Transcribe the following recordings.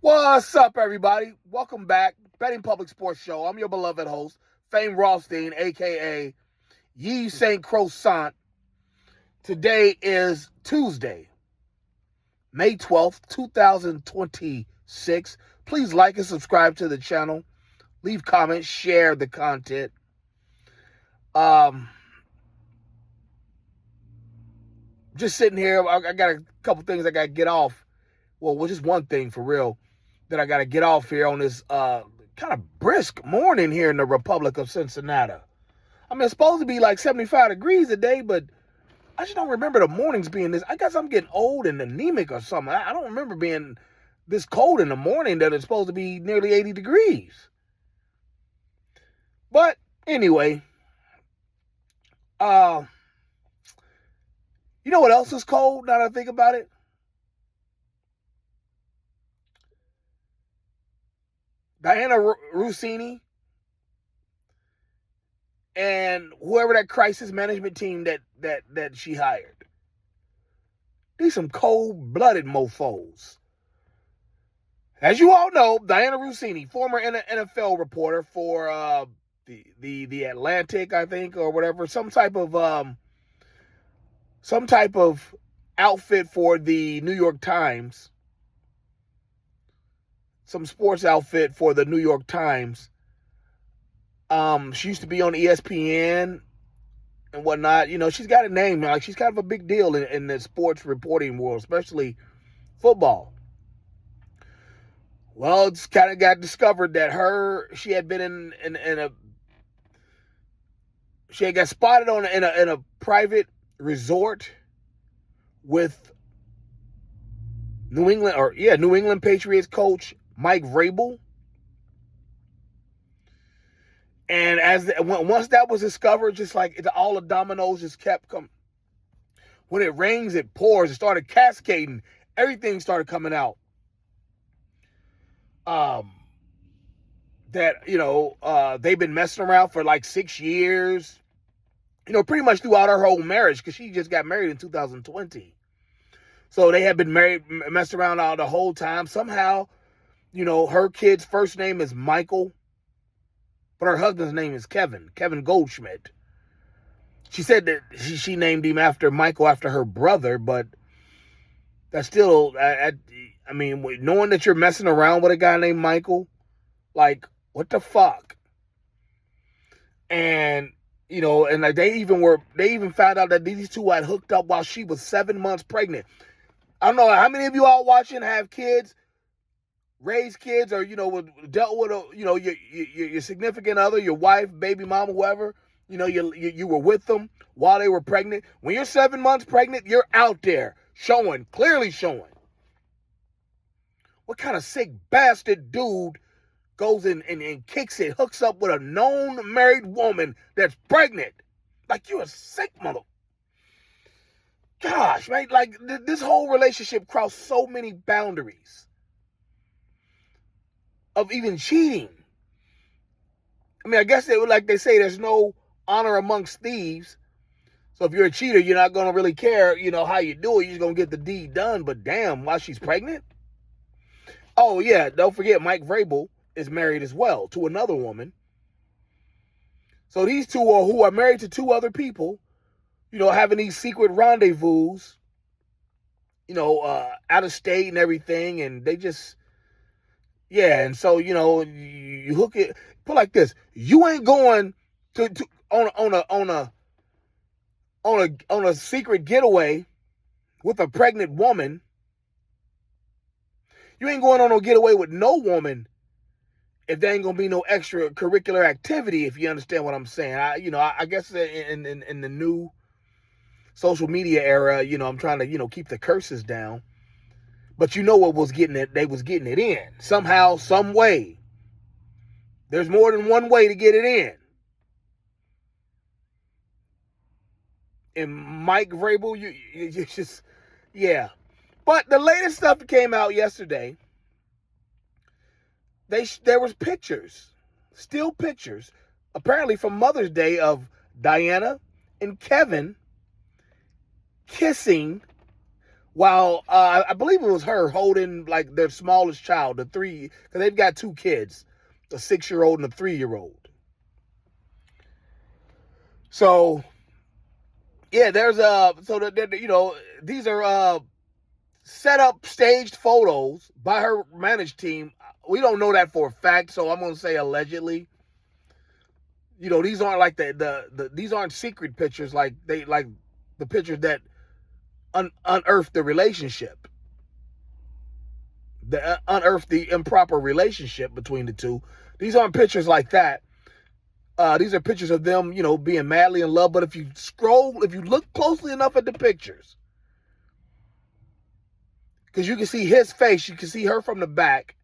What's up, everybody? Welcome back. Betting Public Sports Show. I'm your beloved host, Fame Rothstein, a.k.a. Yves St. Croissant. Today is Tuesday, May 12th, 2026. Please like and subscribe to the channel. Leave comments, share the content. Just sitting here. I got a couple things I got to get off. Well, just one thing for real that I got to get off here on this kind of brisk morning here in the Republic of Cincinnati. I mean, it's supposed to be like 75 degrees a day, but I just don't remember the mornings being this. I guess I'm getting old and anemic or something. I don't remember being this cold in the morning that it's supposed to be nearly 80 degrees. But anyway, you know what else is cold now that I think about it? Diana Russini and whoever that crisis management team that she hired. These some cold-blooded mofos. As you all know, Diana Russini, former NFL reporter for the Atlantic, I think, or whatever, some type of outfit for the New York Times. Some sports outfit for the New York Times. She used to be on ESPN and whatnot. You know, she's got a name. Like, she's kind of a big deal in the sports reporting world, especially football. Well, it's kind of got discovered that she had been she had got spotted in a private resort with New England Patriots coach Mike Vrabel. And once that was discovered, just like all the dominoes just kept coming. When it rains, it pours. It started cascading. Everything started coming out. They've been messing around for like 6 years. You know, pretty much throughout her whole marriage, because she just got married in 2020. So they had been messed around all the whole time. Somehow, you know, her kid's first name is Michael, but her husband's name is Kevin Goldschmidt. She said that she named him after Michael, after her brother, but that's still, I mean, knowing that you're messing around with a guy named Michael, like, what the fuck? And, you know, and like they even found out that these two had hooked up while she was 7 months pregnant. I don't know how many of you all watching have kids, raised kids, or, you know, dealt with your significant other, your wife, baby mama, whoever. You know, you were with them while they were pregnant. When you're 7 months pregnant, you're out there clearly showing. What kind of sick bastard dude goes in and kicks it, hooks up with a known married woman that's pregnant? Like, you're a sick mother. Gosh, right? Like, this whole relationship crossed so many boundaries of even cheating. I mean, I guess they say there's no honor amongst thieves. So if you're a cheater, you're not going to really care, you know, how you do it. You're just going to get the deed done. But damn, while she's pregnant? Oh, yeah, don't forget Mike Vrabel is married as well to another woman. So these two who are married to two other people, you know, having these secret rendezvous, you know, out of state and everything. And they just, yeah. And so, you know, you hook it, put like this. You ain't going on a secret getaway with a pregnant woman. You ain't going on no getaway with no woman if there ain't gonna be no extracurricular activity, if you understand what I'm saying. I guess in the new social media era, you know, I'm trying to, you know, keep the curses down. But you know what was getting it? They was getting it in somehow, some way. There's more than one way to get it in. And Mike Vrabel, you just, yeah. But the latest stuff that came out yesterday, there was pictures, still pictures, apparently from Mother's Day, of Diana and Kevin kissing while I believe it was her holding like their smallest child, the 3, because they've got 2 kids, a 6-year-old and a 3-year-old. So yeah, there's these are set up staged photos by her managed team. We don't know that for a fact, so I'm gonna say allegedly. These aren't like these aren't secret pictures like the pictures that unearthed the relationship, unearthed the improper relationship between the two. These aren't pictures like that. These are pictures of them, being madly in love. But if you look closely enough at the pictures, because you can see his face, you can see her from the back.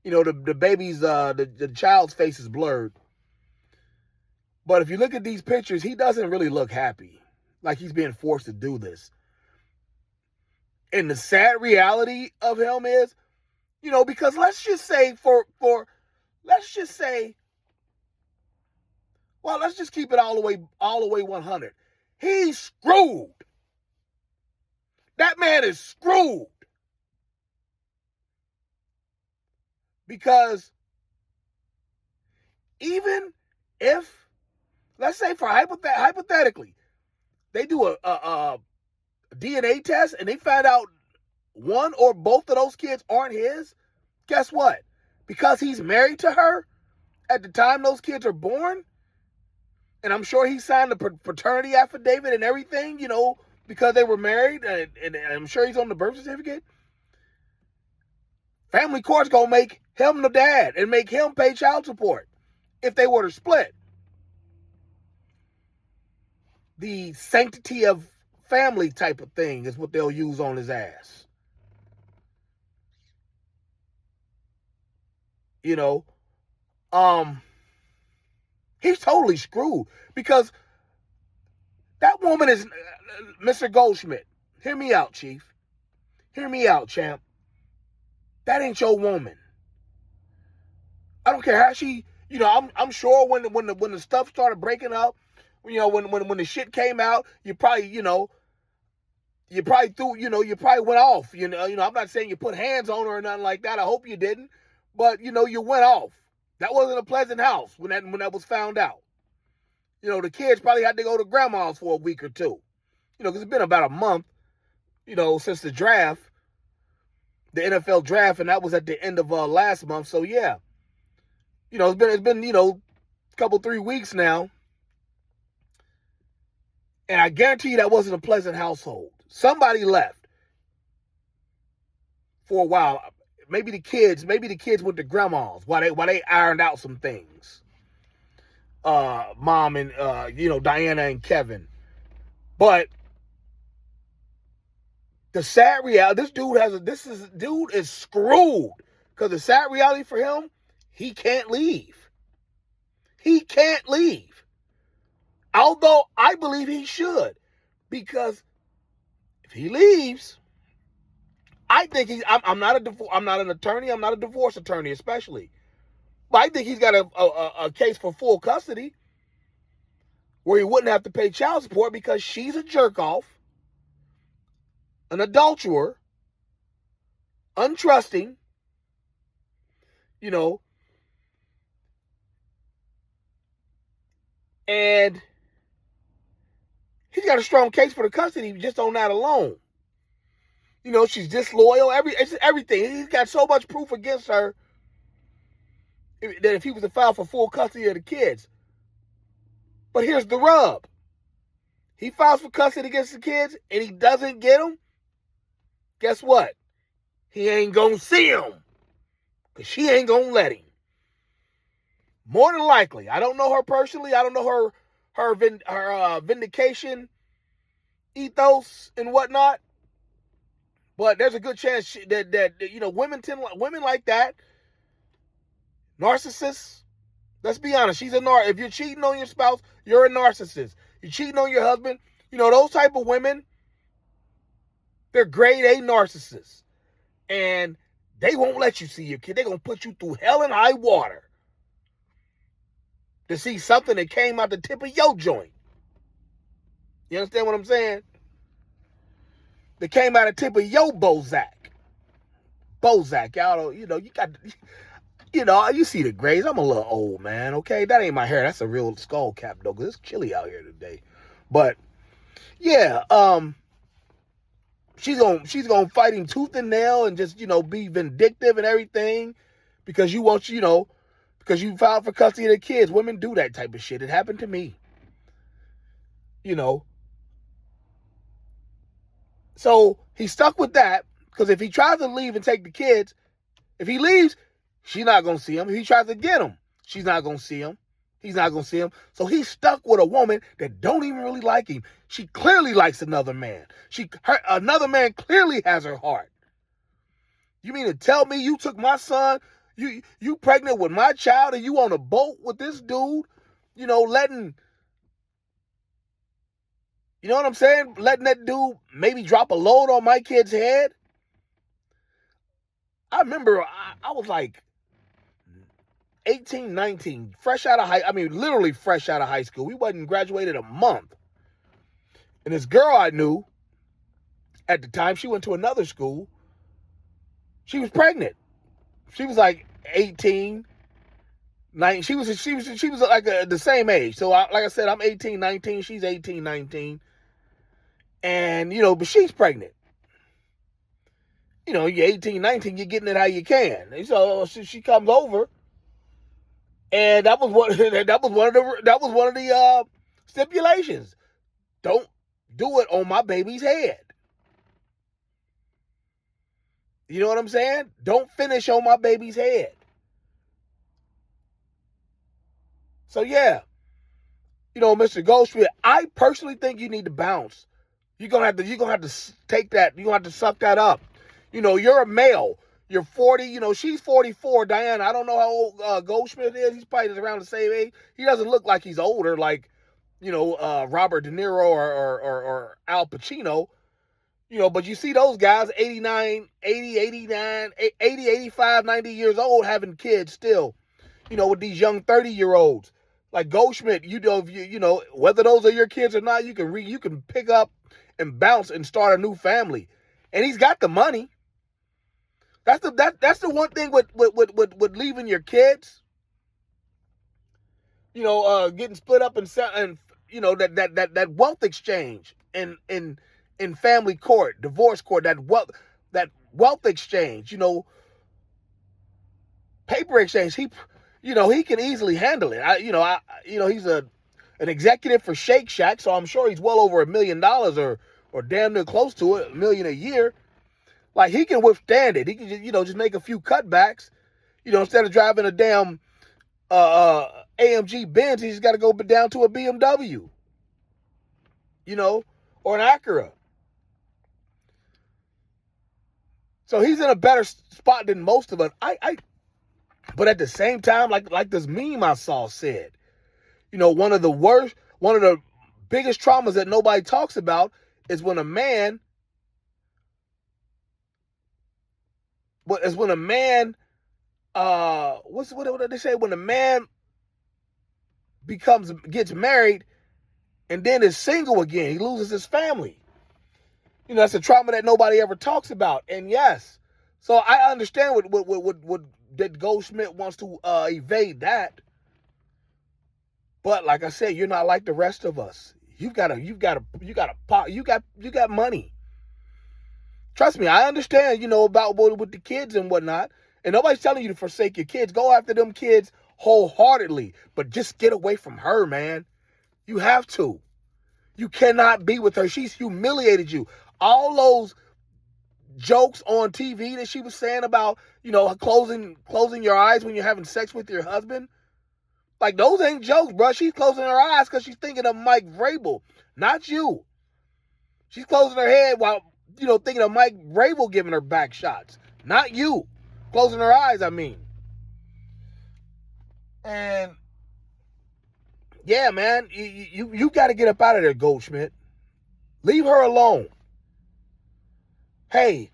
The baby's, the child's face is blurred. But if you look at these pictures, he doesn't really look happy, like he's being forced to do this. And the sad reality of him is, because let's just keep it all the way 100. He's screwed. That man is screwed. Because even if, let's say hypothetically, they do a DNA test and they find out one or both of those kids aren't his, guess what? Because he's married to her at the time those kids are born, and I'm sure he signed the paternity affidavit and everything, because they were married, and I'm sure he's on the birth certificate. Family court's gonna make him the dad and make him pay child support if they were to split. The sanctity of family type of thing is what they'll use on his ass. He's totally screwed because that woman is Mr. Goldschmidt. Hear me out, Chief. Hear me out, champ. That ain't your woman. I don't care how she, I'm sure when the stuff started breaking up, when the shit came out, you probably went off. I'm not saying you put hands on her or nothing like that. I hope you didn't. But you went off. That wasn't a pleasant house when that was found out. The kids probably had to go to grandma's for a week or two. Because it's been about a month, since the draft, the NFL draft, and that was at the end of last month. So yeah, it's been a couple 3 weeks now, and I guarantee you that wasn't a pleasant household. Somebody left for a while. Maybe the kids went to grandma's while they ironed out some things. Mom and Diana and Kevin. But the sad reality, this dude is screwed. Because the sad reality for him, he can't leave. He can't leave. Although I believe he should. Because if he leaves, I think I'm not an attorney. I'm not a divorce attorney, especially. But I think he's got a case for full custody where he wouldn't have to pay child support because she's a jerk off, an adulterer, untrusting, and he's got a strong case for the custody just on that alone. She's disloyal, everything. He's got so much proof against her that if he was to file for full custody of the kids. But here's the rub. He files for custody against the kids and he doesn't get them. Guess what? He ain't gonna see them. Because she ain't gonna let him. More than likely. I don't know her personally. I don't know her vindication ethos and whatnot. But there's a good chance that women like that, narcissists. Let's be honest. She's a narcissist. If you're cheating on your spouse, you're a narcissist. You're cheating on your husband. Those type of women, they're grade A narcissists. And they won't let you see your kid. They're going to put you through hell and high water to see something that came out the tip of your joint. You understand what I'm saying? that came out of tip of your Bozak. Bozak, y'all don't, you got, you see the grays. I'm a little old, man, okay? That ain't my hair. That's a real skull cap, though, because it's chilly out here today. But, yeah, she's gonna fight him tooth and nail and just, be vindictive and everything because you want, because you filed for custody of the kids. Women do that type of shit. It happened to me. So he's stuck with that because if he tries to leave and take the kids, if he leaves, she's not going to see him. If he tries to get him, she's not going to see him. He's not going to see him. So he's stuck with a woman that don't even really like him. She clearly likes another man. Another man clearly has her heart. You mean to tell me you took my son, you pregnant with my child, and you on a boat with this dude, letting, you know what I'm saying? Letting that dude maybe drop a load on my kid's head? I remember I was like 18, 19, literally fresh out of high school. We wasn't graduated a month. And this girl I knew at the time, she went to another school. She was pregnant. She was like 18, 19. She was like the same age. So like I said, I'm 18, 19. She's 18, 19. And, but she's pregnant. You're 18, 19, you're getting it how you can. And so she comes over, and that was one of the stipulations. Don't do it on my baby's head. You know what I'm saying? Don't finish on my baby's head. So yeah, Mr. Goldschmidt, I personally think you need to bounce. You're gonna have to take that. You're gonna have to suck that up. You're a male. You're 40. She's 44. Diana, I don't know how old Goldschmidt is. He's probably around the same age. He doesn't look like he's older, like Robert De Niro or Al Pacino. But you see those guys, 89, 80, 89, 80, 85, 90 years old, having kids still. With these young 30-year-olds. Like Goldschmidt, whether those are your kids or not, you can pick up and bounce and start a new family. And he's got the money. That's the one thing with leaving your kids. Getting split up and that wealth exchange in family court, divorce court, that wealth exchange, paper exchange. He can easily handle it. He's an executive for Shake Shack, so I'm sure he's well over $1 million or damn near close to it, $1 million a year. Like, he can withstand it. He can just make a few cutbacks. Instead of driving a damn AMG Benz, he's got to go down to a BMW. Or an Acura. So he's in a better spot than most of us. But at the same time, like this meme I saw said, one of the biggest traumas that nobody talks about is when a man, what did they say? When a man gets married and then is single again, he loses his family. That's a trauma that nobody ever talks about. And yes, so I understand what that Goldschmidt wants to evade that. But like I said, you're not like the rest of us. You got money. Trust me, I understand, about with the kids and whatnot. And nobody's telling you to forsake your kids. Go after them kids wholeheartedly. But just get away from her, man. You have to. You cannot be with her. She's humiliated you. All those jokes on TV that she was saying about, closing your eyes when you're having sex with your husband. Like, those ain't jokes, bro. She's closing her eyes because she's thinking of Mike Vrabel, not you. She's closing her head while, thinking of Mike Vrabel giving her back shots, not you. Closing her eyes, I mean. And, yeah, man, you got to get up out of there, Goldschmidt. Leave her alone. Hey,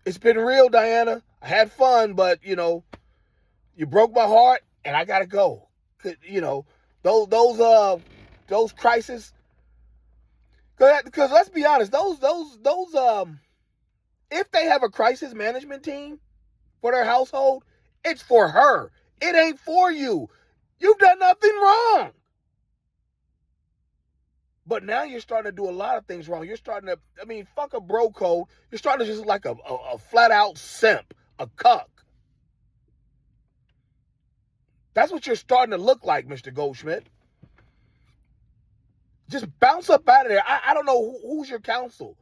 it's been real, Diana. I had fun, but, you broke my heart, and I gotta go. Those crises. Because let's be honest, if they have a crisis management team for their household, it's for her. It ain't for you. You've done nothing wrong. But now you're starting to do a lot of things wrong. You're starting to, fuck a bro code. You're starting to just like a flat out simp, a cuck. That's what you're starting to look like, Mr. Goldschmidt. Just bounce up out of there. I don't know who's your counsel.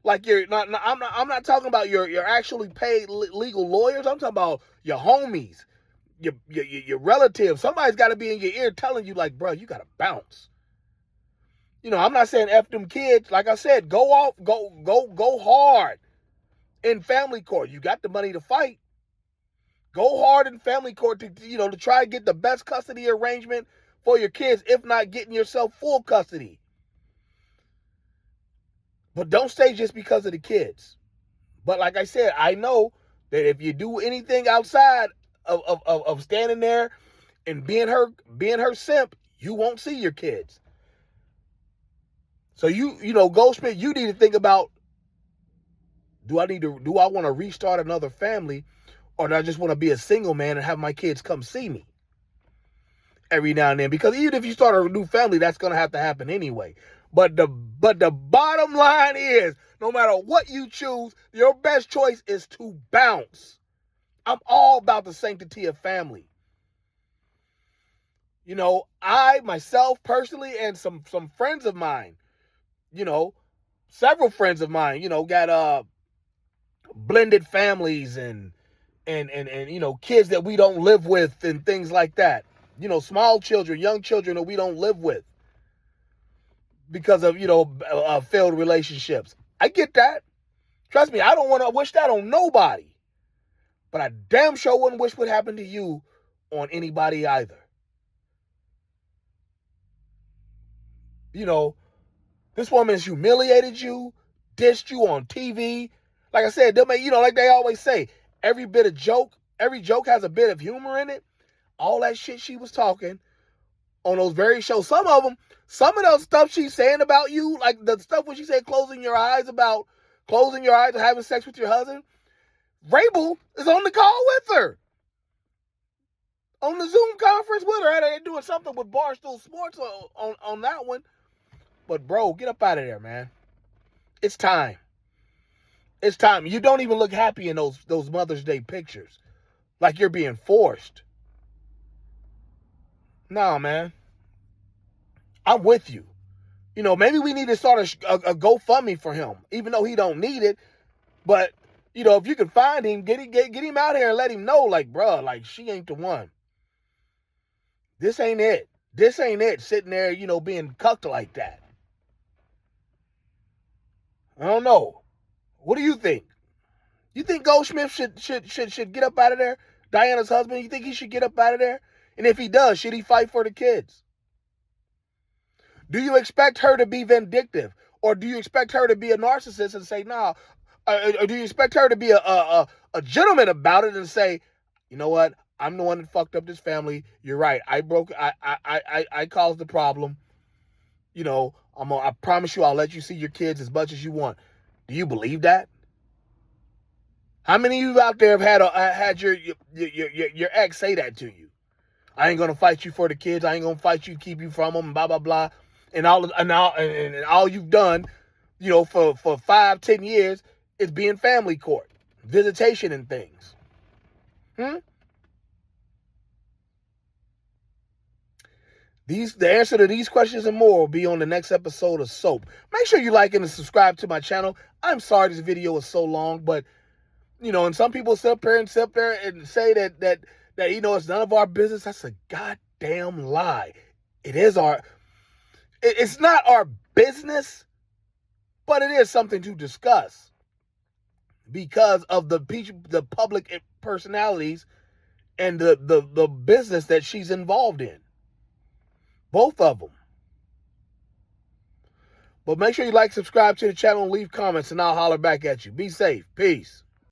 Like you're not. I'm not talking about your actually paid legal lawyers. I'm talking about your homies, your relatives. Somebody's got to be in your ear telling you, like, bro, you got to bounce. I'm not saying F them kids. Like I said, go hard in family court. You got the money to fight. Go hard in family court to try to get the best custody arrangement for your kids, if not getting yourself full custody. But don't stay just because of the kids. But like I said, I know that if you do anything outside of standing there and being her simp, you won't see your kids. So Goldschmidt, you need to think about, do I want to restart another family, or do I just want to be a single man and have my kids come see me every now and then? Because even if you start a new family, that's going to have to happen anyway. But the bottom line is, no matter what you choose, your best choice is to bounce. I'm all about the sanctity of family. I, myself, personally, and some friends of mine, several friends of mine, got blended families and kids that we don't live with and things like that. Small children, young children that we don't live with because of, failed relationships. I get that. Trust me, I don't want to wish that on nobody. But I damn sure wouldn't wish what happened to you on anybody either. This woman's humiliated you, dissed you on TV. Like I said, they'll make, like they always say, every joke has a bit of humor in it. All that shit she was talking on those very shows. Some of those stuff she's saying about you, like the stuff when she said closing your eyes and having sex with your husband, Rabel is on the call with her. On the Zoom conference with her. They're doing something with Barstool Sports on that one. But bro, get up out of there, man. It's time. It's time. You don't even look happy in those Mother's Day pictures. Like you're being forced. No, man. I'm with you. Maybe we need to start a GoFundMe for him, even though he don't need it. But, if you can find him, get him out here and let him know, like, bro, like, she ain't the one. This ain't it. This ain't it, sitting there, being cucked like that. I don't know. What do you think? You think Goldschmidt should get up out of there? Diana's husband, you think he should get up out of there? And if he does, should he fight for the kids? Do you expect her to be vindictive? Or do you expect her to be a narcissist and say, nah? Or do you expect her to be a gentleman about it and say, you know what? I'm the one that fucked up this family. You're right. I caused the problem. I promise you I'll let you see your kids as much as you want. Do you believe that? How many of you out there have had your ex say that to you? I ain't gonna fight you for the kids. I ain't gonna fight you, keep you from them, blah blah blah, and all you've done, for 5-10 years is be in family court, visitation and things. The answer to these questions and more will be on the next episode of Soap. Make sure you like and subscribe to my channel. I'm sorry this video was so long, but and some people sit there and say that it's none of our business. That's a goddamn lie. It's not our business, but it is something to discuss because of the public personalities and the business that she's involved in. Both of them. But make sure you like, subscribe to the channel, and leave comments, and I'll holler back at you. Be safe. Peace.